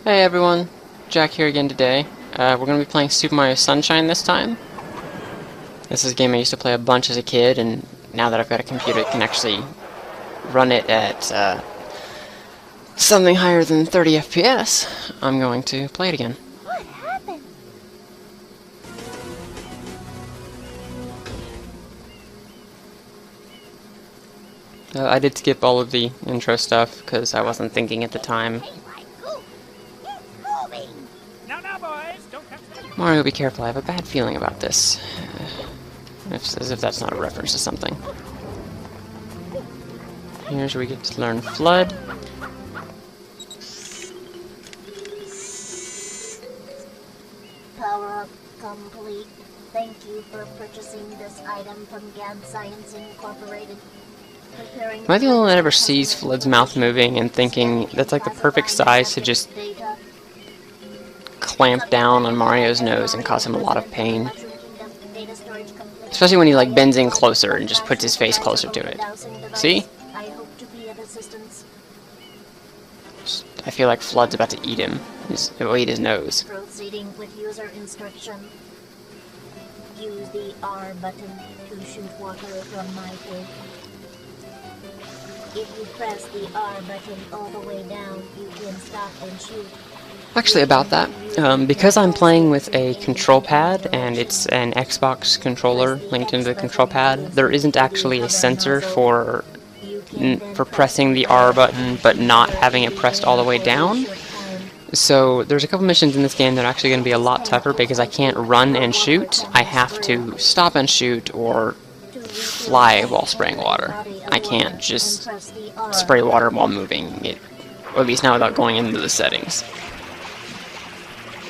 Hey everyone, Jack here again today. We're going to be playing Super Mario Sunshine this time. This is a game I used to play a bunch as a kid, and now that I've got a computer that can actually run it at something higher than 30 FPS, I'm going to play it again. What happened? I did skip all of the intro stuff because I wasn't thinking at the time. Mario, be careful, I have a bad feeling about this. As if that's not a reference to something. Here's where we get to learn Flood. Power up complete. Thank you for purchasing this item from GAD Science Incorporated. Am I the only one that ever sees Flood's mouth moving and thinking that's like the perfect size to just clamp down on Mario's nose and cause him a lot of pain? Especially when he like bends in closer and just puts his face closer to it. See? I feel like Flood's about to eat him. He'll eat his nose. Proceeding with user instruction. Use the R button to shoot water from my tank. If you press the R button all the way down, you can stop and shoot. Actually, about that, because I'm playing with a control pad and it's an Xbox controller linked into the control pad, there isn't actually a sensor for pressing the R button but not having it pressed all the way down. So there's a couple missions in this game that are actually going to be a lot tougher because I can't run and shoot. I have to stop and shoot or fly while spraying water. I can't just spray water while moving it, or at least not without going into the settings.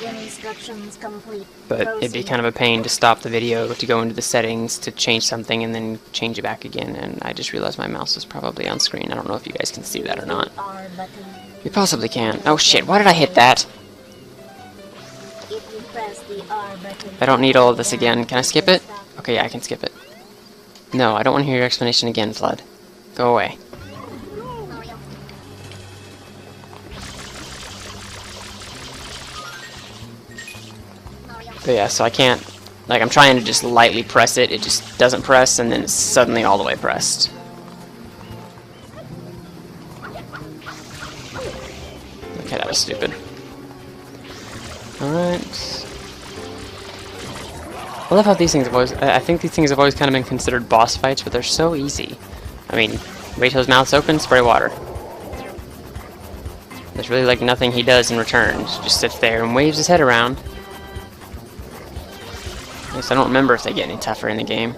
Instructions complete. But it'd be kind of a pain to stop the video, to go into the settings, to change something, and then change it back again, and I just realized my mouse is probably on screen. I don't know if you guys can see that or not. You possibly can. Oh shit, why did I hit that? I don't need all of this again. Can I skip it? Okay, yeah, I can skip it. No, I don't want to hear your explanation again, Flood. Go away. But yeah, so I can't, like, I'm trying to just lightly press it, it just doesn't press, and then it's suddenly all the way pressed. Okay, that was stupid. Alright. I love how these things have always, I think these things have always kind of been considered boss fights, but they're so easy. I mean, wait till his mouth's open, spray water. There's really like nothing he does in return. He just sits there and waves his head around. At least I don't remember if they get any tougher in the game.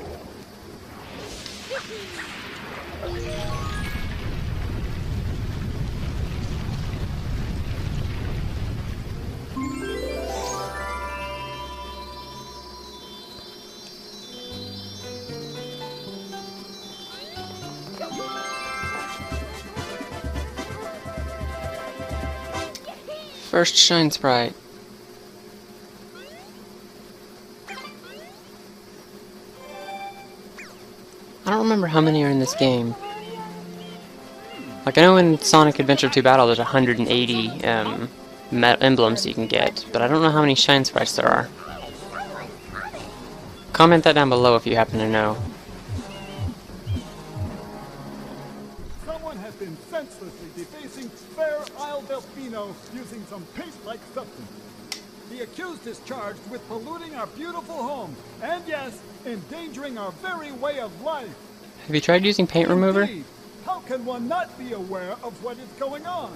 First Shine Sprite. I don't remember how many are in this game. Like, I know in Sonic Adventure 2 Battle there's 180 emblems you can get, but I don't know how many Shine Sprites there are. Comment that down below if you happen to know. Someone has been senselessly defacing Fair Isle Delfino using some paste-like substance. The accused is charged with polluting our beautiful home, and yes, endangering our very way of life. Have you tried using paint remover? Indeed. How can one not be aware of what is going on?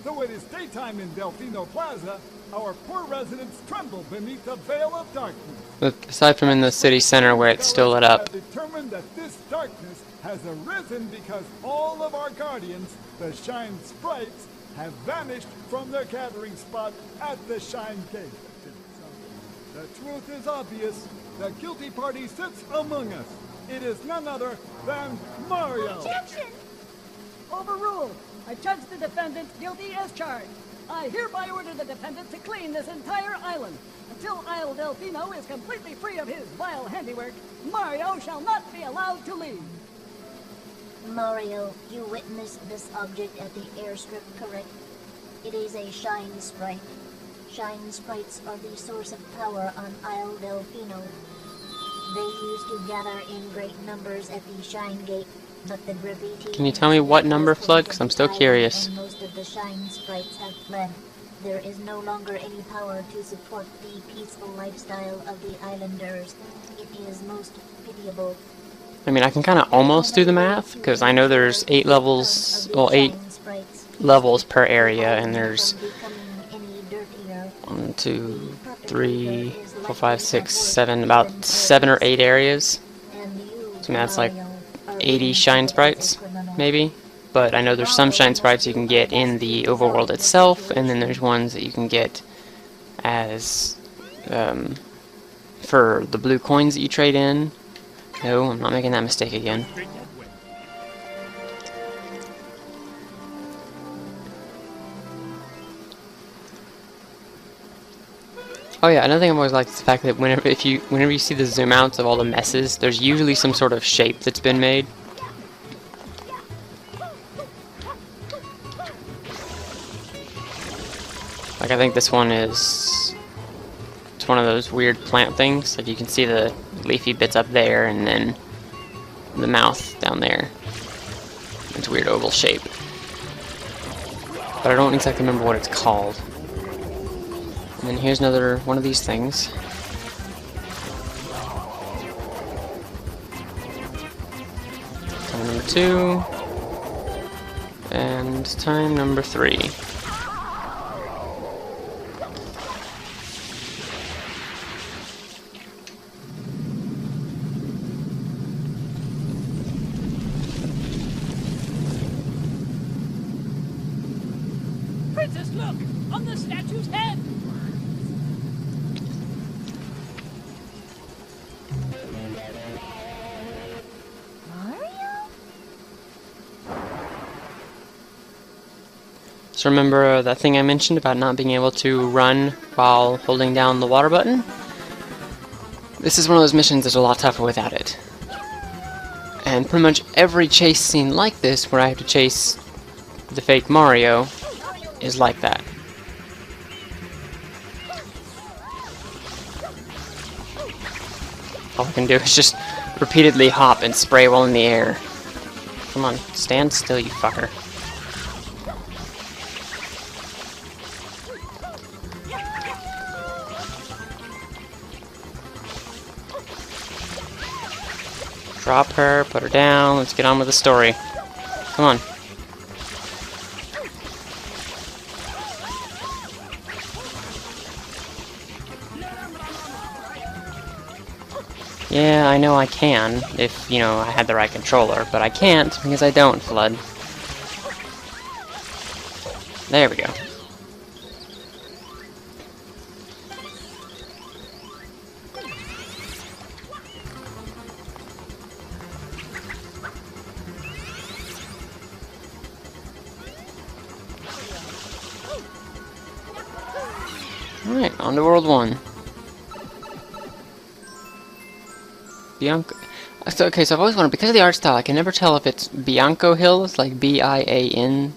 Though it is daytime in Delfino Plaza, our poor residents tremble beneath a veil of darkness. But aside from in the city center where it's still lit up. Determined that this darkness has arisen because all of our guardians, the Shine Sprites, have vanished from their gathering spot at the Shine Gate. The truth is obvious. The guilty party sits among us. It is none other than Mario. Objection! Overruled. I judge the defendant guilty as charged. I hereby order the defendant to clean this entire island. Until Isle Delfino is completely free of his vile handiwork, Mario shall not be allowed to leave. Mario, you witnessed this object at the airstrip, correct? It is a shine sprite. Shine sprites are the source of power on Isle Delfino. They used to gather in great numbers at the Shine Gate, but the graffiti... Can you tell me what number, Flood? Because I'm still curious. And most of the Shine sprites have fled. There is no longer any power to support the peaceful lifestyle of the islanders. It is most pitiable. I mean, I can kind of almost do the math, because I know there's 8 levels, well, 8 levels per area, and there's 1, 2, 3, 4, 5, 6, 7, about 7 or 8 areas. So that's like 80 shine sprites, maybe. But I know there's some shine sprites you can get in the overworld itself, and then there's ones that you can get as for the blue coins that you trade in. No, I'm not making that mistake again. Oh yeah, another thing I've always liked is the fact that whenever you see the zoom outs of all the messes, there's usually some sort of shape that's been made. Like I think this one is, it's one of those weird plant things. Like you can see the leafy bits up there, and then the mouth down there. It's a weird oval shape, but I don't exactly remember what it's called. And then here's another one of these things. Time number 2. And time number 3. Princess, look! On the statue's head! So remember that thing I mentioned about not being able to run while holding down the water button? This is one of those missions that's a lot tougher without it. And pretty much every chase scene like this, where I have to chase the fake Mario, is like that. All I can do is just repeatedly hop and spray while in the air. Come on, stand still, you fucker. Drop her, put her down, let's get on with the story. Come on. Yeah, I know I can, if, you know, I had the right controller, but I can't because I don't, Flood. There we go. Alright, on to World 1. Bianco. So, okay, so I've always wondered, because of the art style, I can never tell if it's Bianco Hills, like B-I-A-N-C-O,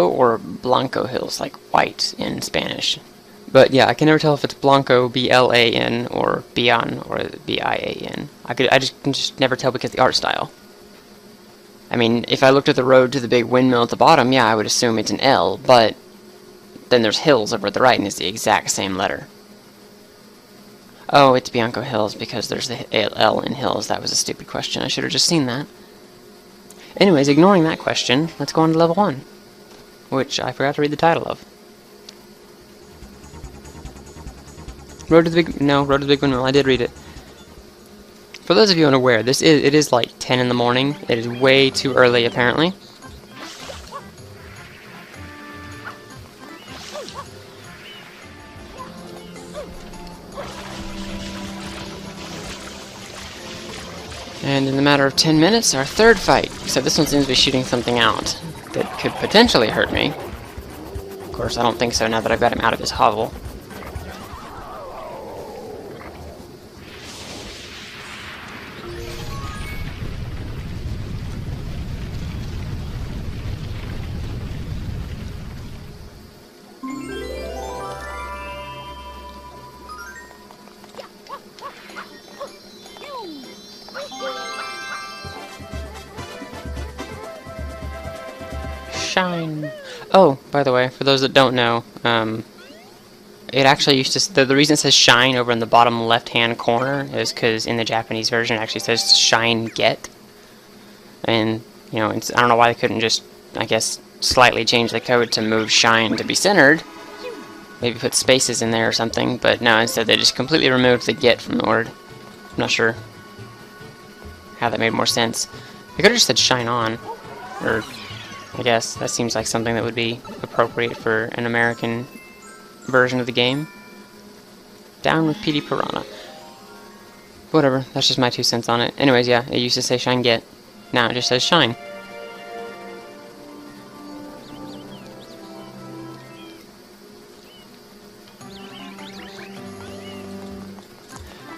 or Blanco Hills, like white in Spanish. But yeah, I can never tell if it's Blanco, B-L-A-N, or Bian, or B-I-A-N. I can just never tell because of the art style. I mean, if I looked at the road to the big windmill at the bottom, yeah, I would assume it's an L, but then there's hills over at the right, and it's the exact same letter. Oh, it's Bianco Hills because there's the L in Hills. That was a stupid question. I should have just seen that. Anyways, ignoring that question, let's go on to level 1, which I forgot to read the title of. Road to the Big Windmill. I did read it. For those of you unaware, it is like 10 in the morning. It is way too early, apparently. And in a matter of 10 minutes, our third fight. Except this one seems to be shooting something out that could potentially hurt me. Of course, I don't think so now that I've got him out of his hovel. Shine. Oh, by the way, for those that don't know, it actually used to, the reason it says shine over in the bottom left-hand corner is because in the Japanese version it actually says shine get. And, you know, I don't know why they couldn't just, I guess, slightly change the code to move shine to be centered. Maybe put spaces in there or something, but no, instead they just completely removed the get from the word. I'm not sure how that made more sense. They could have just said shine on, or I guess that seems like something that would be appropriate for an American version of the game. Down with PD Piranha. Whatever, that's just my 2 cents on it. Anyways, yeah, it used to say shine get. Now it just says shine.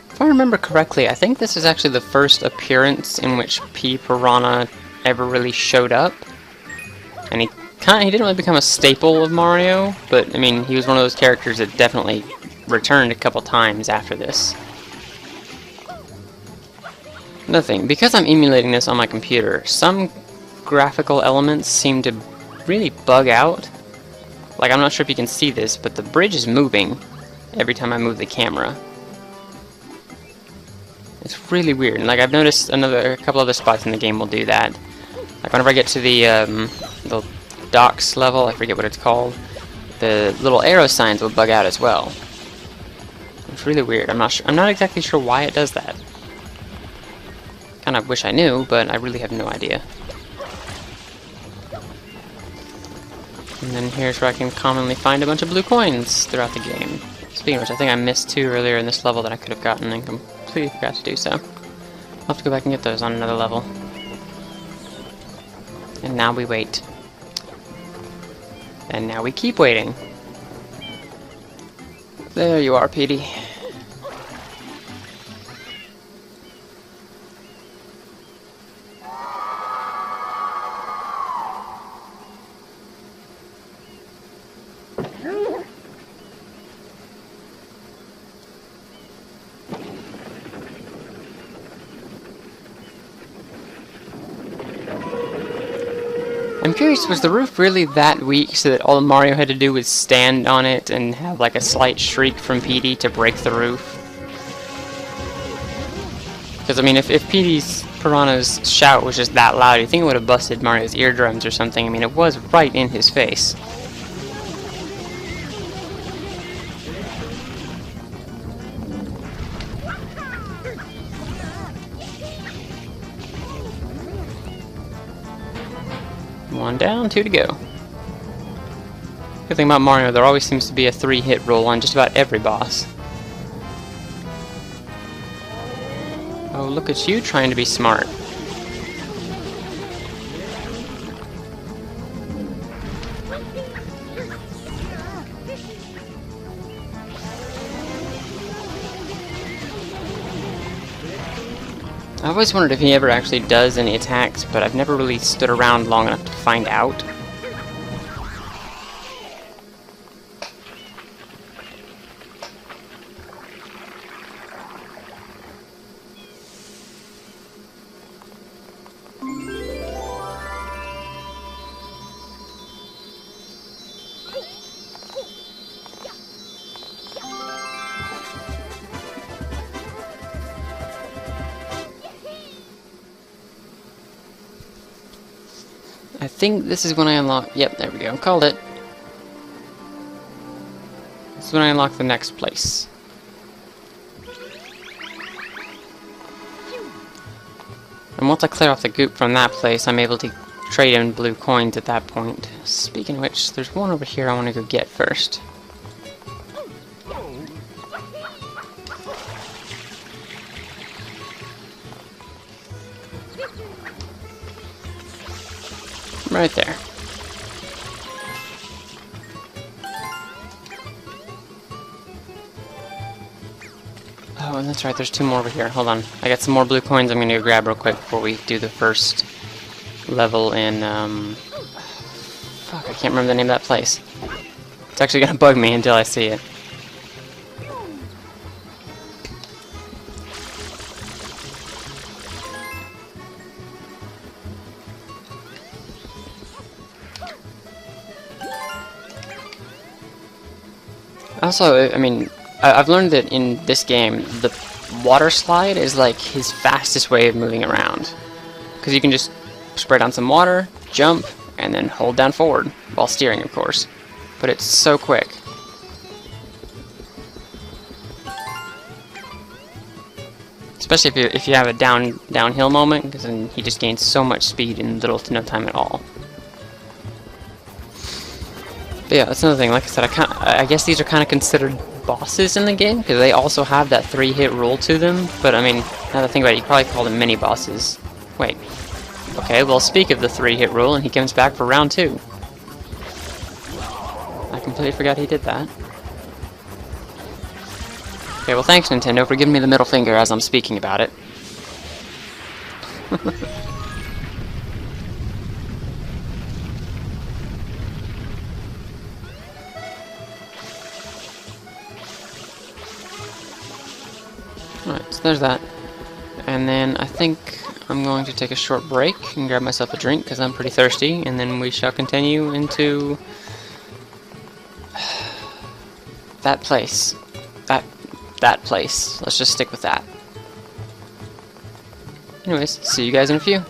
If I remember correctly, I think this is actually the first appearance in which P. Piranha ever really showed up. And he didn't really become a staple of Mario, but I mean, he was one of those characters that definitely returned a couple times after this. Another thing, because I'm emulating this on my computer, some graphical elements seem to really bug out. Like, I'm not sure if you can see this, but the bridge is moving every time I move the camera. It's really weird. And like, I've noticed a couple other spots in the game will do that. Like whenever I get to the docks level, I forget what it's called, the little arrow signs will bug out as well. It's really weird. I'm not exactly sure why it does that. Kind of wish I knew, but I really have no idea. And then here's where I can commonly find a bunch of blue coins throughout the game. Speaking of which, I think I missed 2 earlier in this level that I could have gotten and completely forgot to do so. I'll have to go back and get those on another level. And now we wait. And now we keep waiting. There you are, Petey. I'm curious, was the roof really that weak so that all Mario had to do was stand on it and have like a slight shriek from Petey to break the roof? Because I mean, if Petey's Piranha's shout was just that loud, you'd think it would have busted Mario's eardrums or something. I mean, it was right in his face. One down, 2 to go. Good thing about Mario, there always seems to be a 3-hit rule on just about every boss. Oh, look at you trying to be smart. I always wondered if he ever actually does any attacks, but I've never really stood around long enough to find out. I think this is when I unlock... Yep, there we go. Called it. This is when I unlock the next place. And once I clear off the goop from that place, I'm able to trade in blue coins at that point. Speaking of which, there's one over here I want to go get first. Right there. Oh, and that's right, there's 2 more over here. Hold on. I got some more blue coins I'm going to go grab real quick before we do the first level in, fuck, I can't remember the name of that place. It's actually gonna bug me until I see it. Also, I mean, I've learned that in this game, the water slide is like his fastest way of moving around. Because you can just spray down some water, jump, and then hold down forward, while steering, of course. But it's so quick. Especially if you have a downhill moment, because then he just gains so much speed in little to no time at all. But yeah, that's another thing. Like I said, I guess these are kind of considered bosses in the game, because they also have that 3-hit rule to them. But I mean, now that I think about it, you could probably call them mini bosses. Wait. Okay, well, speak of the 3-hit rule, and he comes back for round 2. I completely forgot he did that. Okay, well, thanks, Nintendo, for giving me the middle finger as I'm speaking about it. Alright, so there's that. And then I think I'm going to take a short break and grab myself a drink because I'm pretty thirsty, and then we shall continue into that place. That place. Let's just stick with that. Anyways, see you guys in a few.